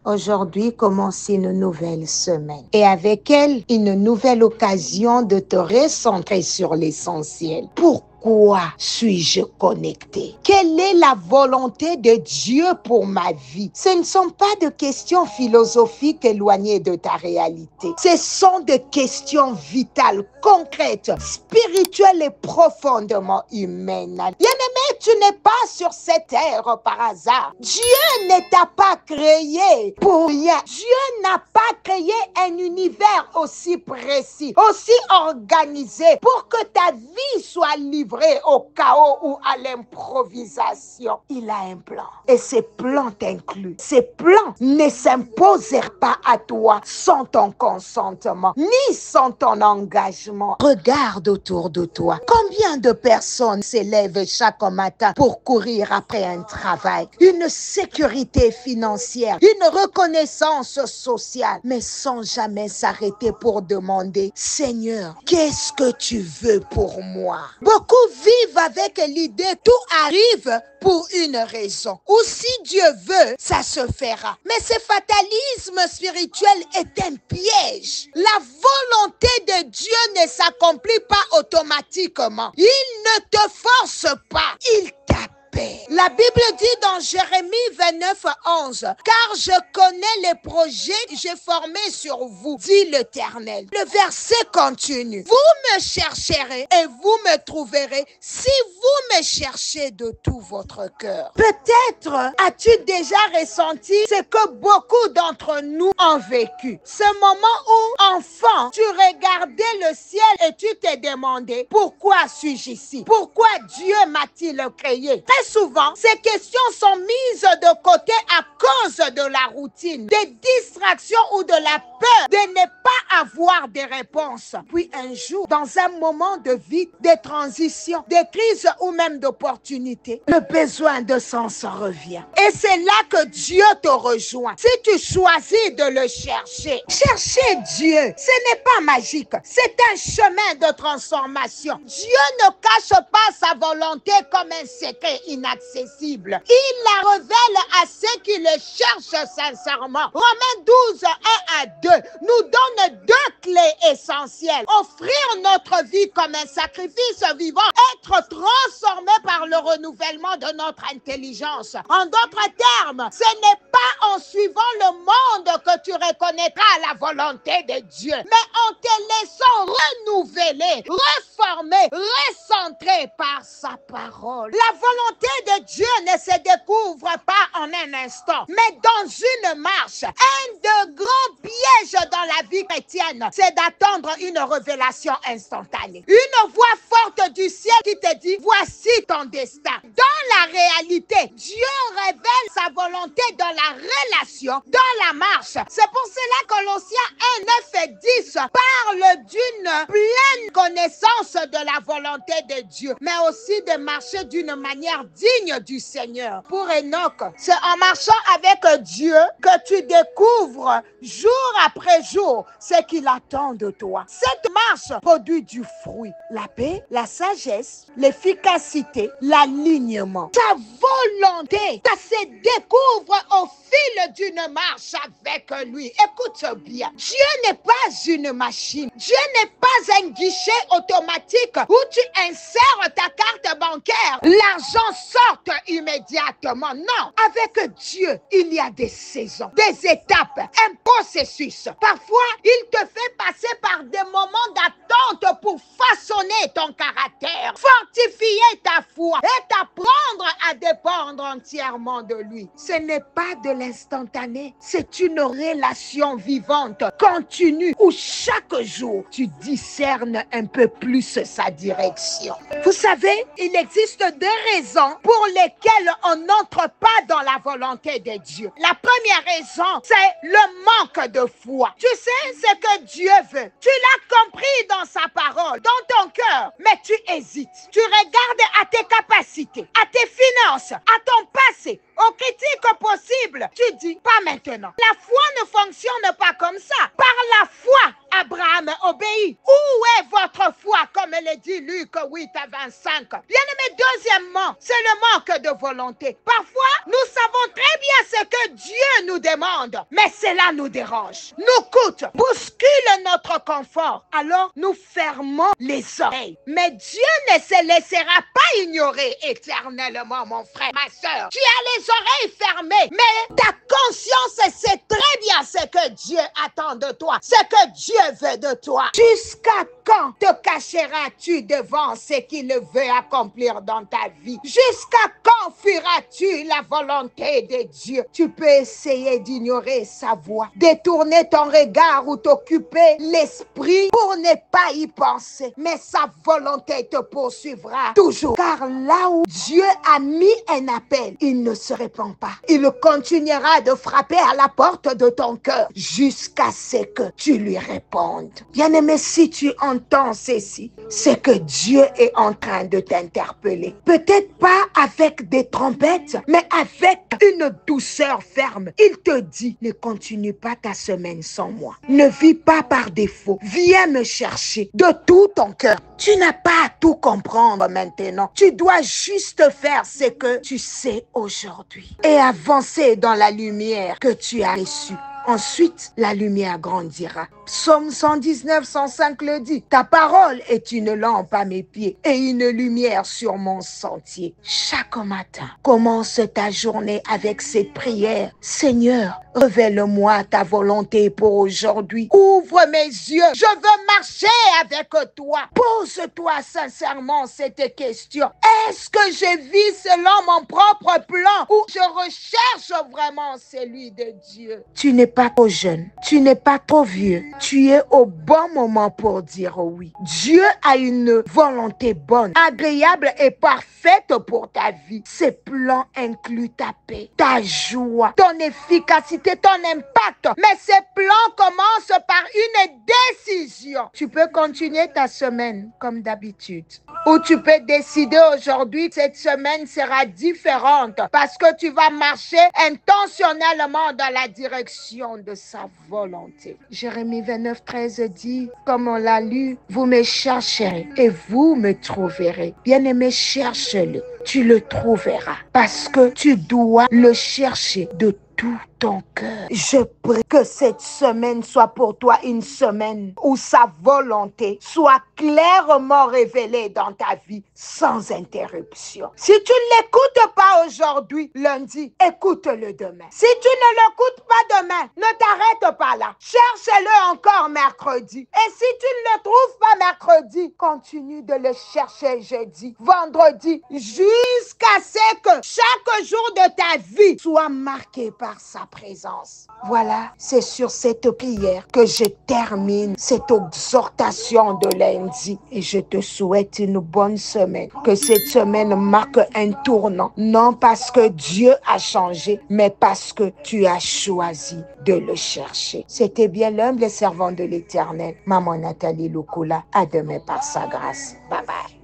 Aujourd'hui commence une nouvelle semaine et avec elle, une nouvelle occasion de te recentrer sur l'essentiel. Pourquoi suis-je connecté? Quelle est la volonté de Dieu pour ma vie? Ce ne sont pas de questions philosophiques éloignées de ta réalité. Ce sont des questions vitales, concrètes, spirituelles et profondément humaines. Bien-aimé, tu n'es pas sur cette terre par hasard. Dieu ne t'a pas créé pour rien. Dieu n'a pas créé un univers aussi précis, aussi organisé pour que ta vie soit livrée au chaos ou à l'improvisation. Il a un plan et ces plans t'incluent. Ces plans ne s'imposèrent pas à toi sans ton consentement ni sans ton engagement. Regarde autour de toi. Combien de personnes s'élèvent chaque matin pour courir après un travail, une sécurité financière, une reconnaissance sociale, mais sans jamais s'arrêter pour demander: Seigneur, qu'est-ce que tu veux pour moi? Beaucoup vivent avec l'idée tout arrive pour une raison. Ou si Dieu veut, ça se fera. Mais ce fatalisme spirituel est un piège. La volonté de Dieu ne s'accomplit pas automatiquement. Il ne te force pas. Il t'appelle. La Bible dit dans Jérémie 29, 11, car je connais les projets que j'ai formés sur vous, dit l'Éternel. Le verset continue. Vous me chercherez et vous me trouverez si vous me cherchez de tout votre cœur. Peut-être as-tu déjà ressenti ce que beaucoup d'entre nous ont vécu. Ce moment où, enfant, tu regardais le ciel et tu te demandais: pourquoi suis-je ici? Pourquoi Dieu m'a-t-il créé? Très souvent, ces questions sont mises de côté à cause de la routine, des distractions ou de la peur de ne pas avoir de réponses. Puis un jour, dans un moment de vie, de transition, de crise ou même d'opportunité, le besoin de sens revient. Et c'est là que Dieu te rejoint. Si tu choisis de le chercher, chercher Dieu, ce n'est pas magique. C'est un chemin de transformation. Dieu ne cache pas sa volonté comme un secret inaccessible. Il la révèle à ceux qui le cherchent sincèrement. Romains 12, 1 à 2 nous donne deux clés essentielles. Offrir notre vie comme un sacrifice vivant, être transformé par le renouvellement de notre intelligence. En d'autres termes, ce n'est pas en suivant le monde que tu reconnaîtras la volonté de Dieu, mais en te laissant renouveler, reformer, recentrer par sa parole. La volonté de Dieu ne se découvre pas en un instant, mais dans une marche. Un des grands pièges dans la vie chrétienne, c'est d'attendre une révélation instantanée. Une voix forte du ciel qui te dit: voici ton destin. Dans la réalité, Dieu révèle sa volonté dans la relation, dans la marche. C'est pour cela que Colossiens 1, 9 et 10 parle d'une pleine connaissance de la volonté de Dieu, mais aussi de marcher d'une manière digne du Seigneur. Pour Enoch, c'est en marchant avec Dieu que tu découvres jour après jour ce qu'il attend de toi. Cette marche produit du fruit: la paix, la sagesse, l'efficacité, l'alignement. Ta volonté, ça se découvre au fil d'une marche avec lui. Écoute bien, Dieu n'est pas une machine. Dieu n'est pas un guichet automatique où tu insères ta carte bancaire, l'argent sort immédiatement. Non, avec Dieu, il y a des saisons, des étapes, un processus. Parfois, il te fait passer par des moments d'attente pour façonner ton caractère, fortifier ta foi et t'apprendre à dépendre entièrement de lui. Ce n'est pas de l'instantané, c'est une relation vivante, continue, où chaque jour, tu discernes un peu plus sa direction. Vous savez, il existe deux raisons pour lesquelles on n'entre pas dans la volonté de Dieu. La première raison, c'est le manque de foi. Tu sais ce que Dieu veut. Tu l'as compris dans sa parole, dans ton cœur, mais tu hésites. Tu regardes à tes capacités, à tes finances, à ton passé, aux critiques possibles, tu dis, pas maintenant. La foi ne fonctionne pas comme ça. Par la foi, Abraham obéit. Où est votre foi, comme le dit Luc 8 à 25? Bien-aimé, deuxièmement, c'est le manque de volonté. Parfois, nous savons très bien ce que Dieu nous demande, mais cela nous dérange, nous coûte, bouscule notre confort. Alors, nous fermons les oreilles. Mais Dieu ne se laissera pas ignorer éternellement, mon frère, ma soeur. Tu as les oreilles fermées, mais ta conscience sait très bien ce que Dieu attend de toi, ce que Dieu veut de toi. Jusqu'à quand te cacheras-tu devant ce qu'il veut accomplir dans ta vie? Jusqu'à quand feras-tu la volonté de Dieu? Tu peux essayer d'ignorer sa voix, détourner ton regard ou t'occuper l'esprit pour ne pas y penser, mais sa volonté te poursuivra toujours. Car là où Dieu a mis un appel, il ne se répand pas. Il continuera de frapper à la porte de ton cœur jusqu'à ce que tu lui répondes. Bien-aimé, si tu entends ceci, c'est que Dieu est en train de t'interpeller. Peut-être pas avec des trompettes, mais avec une douceur ferme. Il te dit, ne continue pas ta semaine sans moi. Ne vis pas par défaut. Viens me chercher de tout ton cœur. Tu n'as pas à tout comprendre maintenant. Tu dois juste faire ce que tu sais aujourd'hui et avancer dans la lumière que tu as reçue. Ensuite, la lumière grandira. Psaume 119, 105 le dit. Ta parole est une lampe à mes pieds et une lumière sur mon sentier. Chaque matin, commence ta journée avec cette prière. Seigneur, révèle-moi ta volonté pour aujourd'hui. Ouvre mes yeux. Je veux marcher avec toi. Pose-toi sincèrement cette question. Est-ce que je vis selon mon propre plan ou je recherche vraiment celui de Dieu? Tu n'es pas trop jeune, tu n'es pas trop vieux, tu es au bon moment pour dire oui. Dieu a une volonté bonne, agréable et parfaite pour ta vie. Ses plans incluent ta paix, ta joie, ton efficacité, ton impact. Mais ces plans commencent par une décision. Tu peux continuer ta semaine comme d'habitude. Ou tu peux décider aujourd'hui, cette semaine sera différente parce que tu vas marcher intentionnellement dans la direction de sa volonté. Jérémie 29, 13 dit, comme on l'a lu, vous me chercherez et vous me trouverez. Bien-aimé, cherche-le, tu le trouveras parce que tu dois le chercher de tout ton cœur. Je prie que cette semaine soit pour toi une semaine où sa volonté soit clairement révélée dans ta vie sans interruption. Si tu ne l'écoutes pas aujourd'hui, lundi, écoute-le demain. Si tu ne l'écoutes pas demain, ne t'arrête pas là. Cherche-le encore mercredi. Et si tu ne le trouves pas mercredi, continue de le chercher jeudi, vendredi, jusqu'à ce que chaque jour de ta vie soit marqué par sa présence. Voilà, c'est sur cette prière que je termine cette exhortation de lundi et je te souhaite une bonne semaine. Que cette semaine marque un tournant, non parce que Dieu a changé, mais parce que tu as choisi de le chercher. C'était bien l'humble servant de l'Éternel, Maman Nathalie Lukula. À demain par sa grâce. Bye bye.